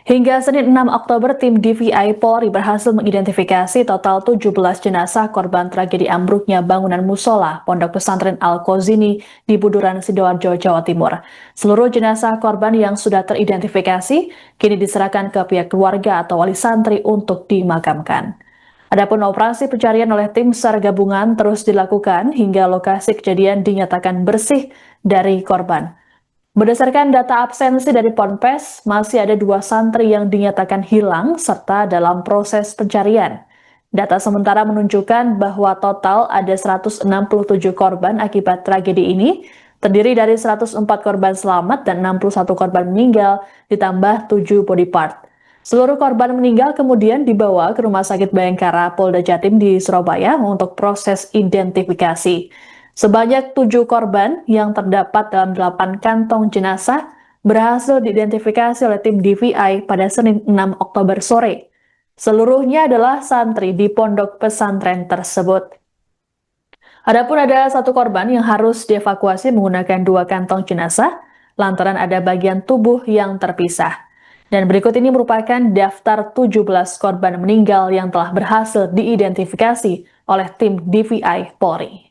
Hingga Senin 6 Oktober, tim DVI Polri berhasil mengidentifikasi total 17 jenazah korban tragedi ambruknya bangunan musola Pondok Pesantren Al-Kozini di Buduran, Sidoarjo, Jawa Timur. Seluruh jenazah korban yang sudah teridentifikasi kini diserahkan ke pihak keluarga atau wali santri untuk dimakamkan. Adapun operasi pencarian oleh tim SAR gabungan terus dilakukan hingga lokasi kejadian dinyatakan bersih dari korban. Berdasarkan data absensi dari Ponpes, masih ada 2 santri yang dinyatakan hilang serta dalam proses pencarian. Data sementara menunjukkan bahwa total ada 167 korban akibat tragedi ini, terdiri dari 104 korban selamat dan 61 korban meninggal, ditambah 7 body part. Seluruh korban meninggal kemudian dibawa ke Rumah Sakit Bayangkara Polda Jatim di Surabaya untuk proses identifikasi. Sebanyak 7 korban yang terdapat dalam 8 kantong jenazah berhasil diidentifikasi oleh tim DVI pada Senin 6 Oktober sore. Seluruhnya adalah santri di pondok pesantren tersebut. Adapun ada 1 korban yang harus dievakuasi menggunakan 2 kantong jenazah lantaran ada bagian tubuh yang terpisah. Dan berikut ini merupakan daftar 17 korban meninggal yang telah berhasil diidentifikasi oleh tim DVI Polri.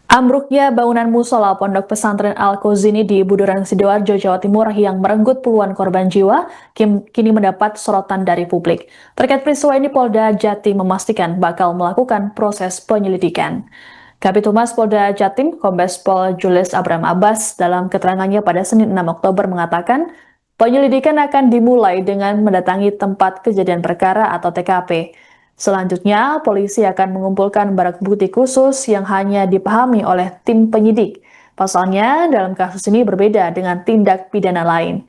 Ambruknya bangunan musola Pondok Pesantren Al-Kozini di Buduran, Sidoarjo, Jawa Timur yang merenggut puluhan korban jiwa kini mendapat sorotan dari publik. Terkait peristiwa ini, Polda Jatim memastikan bakal melakukan proses penyelidikan. Kabid Humas Polda Jatim, Kombes Pol Julius Abraham Abbas, dalam keterangannya pada Senin 6 Oktober mengatakan, penyelidikan akan dimulai dengan mendatangi tempat kejadian perkara atau TKP. Selanjutnya, polisi akan mengumpulkan barang bukti khusus yang hanya dipahami oleh tim penyidik. Pasalnya, dalam kasus ini berbeda dengan tindak pidana lain.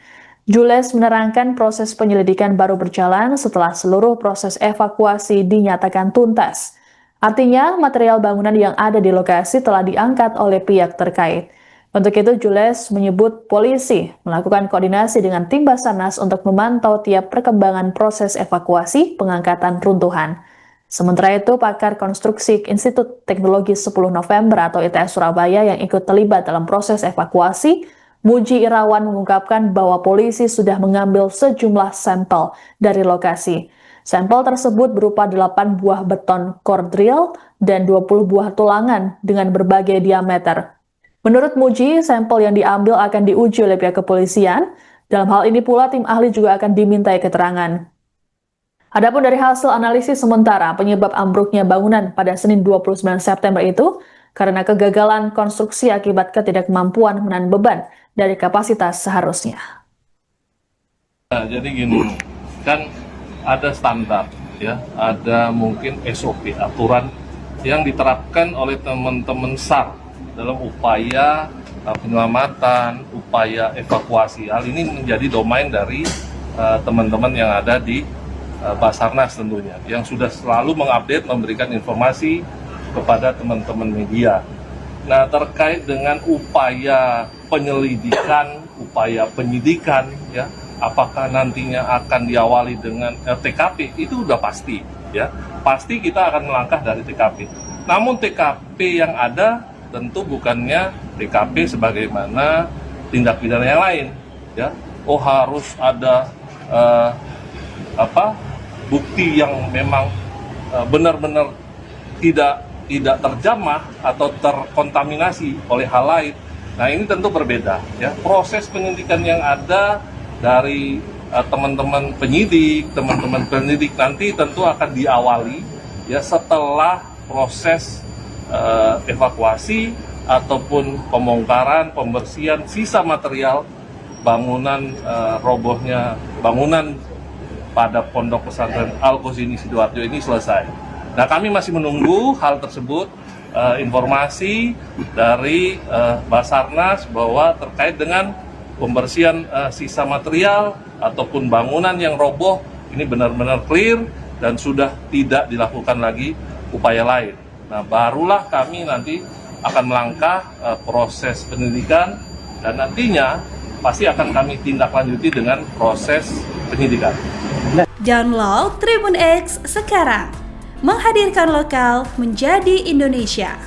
Jules menerangkan proses penyelidikan baru berjalan setelah seluruh proses evakuasi dinyatakan tuntas. Artinya, material bangunan yang ada di lokasi telah diangkat oleh pihak terkait. Untuk itu, Jules menyebut polisi melakukan koordinasi dengan tim Basarnas untuk memantau tiap perkembangan proses evakuasi pengangkatan runtuhan. Sementara itu, pakar konstruksi Institut Teknologi 10 November atau ITS Surabaya yang ikut terlibat dalam proses evakuasi, Muji Irawan mengungkapkan bahwa polisi sudah mengambil sejumlah sampel dari lokasi. Sampel tersebut berupa 8 buah beton core drill dan 20 buah tulangan dengan berbagai diameter. Menurut Muji, sampel yang diambil akan diuji oleh pihak kepolisian. Dalam hal ini pula, tim ahli juga akan dimintai keterangan. Adapun dari hasil analisis sementara, penyebab ambruknya bangunan pada Senin 29 September itu karena kegagalan konstruksi akibat ketidakmampuan menahan beban dari kapasitas seharusnya. Nah, jadi gini, kan ada standar, ya, ada mungkin SOP, aturan yang diterapkan oleh teman-teman SAR dalam upaya penyelamatan, upaya evakuasi. Hal ini menjadi domain dari teman-teman yang ada di Basarnas tentunya, yang sudah selalu mengupdate, memberikan informasi kepada teman-teman media. Nah, terkait dengan upaya penyelidikan, upaya penyidikan, ya, apakah nantinya akan diawali dengan TKP, itu udah pasti, ya. Pasti kita akan melangkah dari TKP. Namun TKP yang ada tentu bukannya TKP sebagaimana tindak pidana yang lain, ya. Oh, harus ada bukti yang memang benar-benar tidak terjamah atau terkontaminasi oleh hal lain. Nah, ini tentu berbeda, ya. Proses penyidikan yang ada dari teman-teman penyidik nanti tentu akan diawali, ya, setelah proses evakuasi ataupun pembongkaran, pembersihan sisa material bangunan robohnya bangunan pada Pondok Pesantren Al-Qausini Sidoarjo ini selesai. Nah, kami masih menunggu hal tersebut, informasi dari Basarnas bahwa terkait dengan pembersihan sisa material ataupun bangunan yang roboh ini benar-benar clear dan sudah tidak dilakukan lagi upaya lain. Nah, barulah kami nanti akan melangkah proses penyelidikan dan nantinya pasti akan kami tindak lanjuti dengan proses penyidikan. Download Tribun X sekarang, menghadirkan lokal menjadi Indonesia.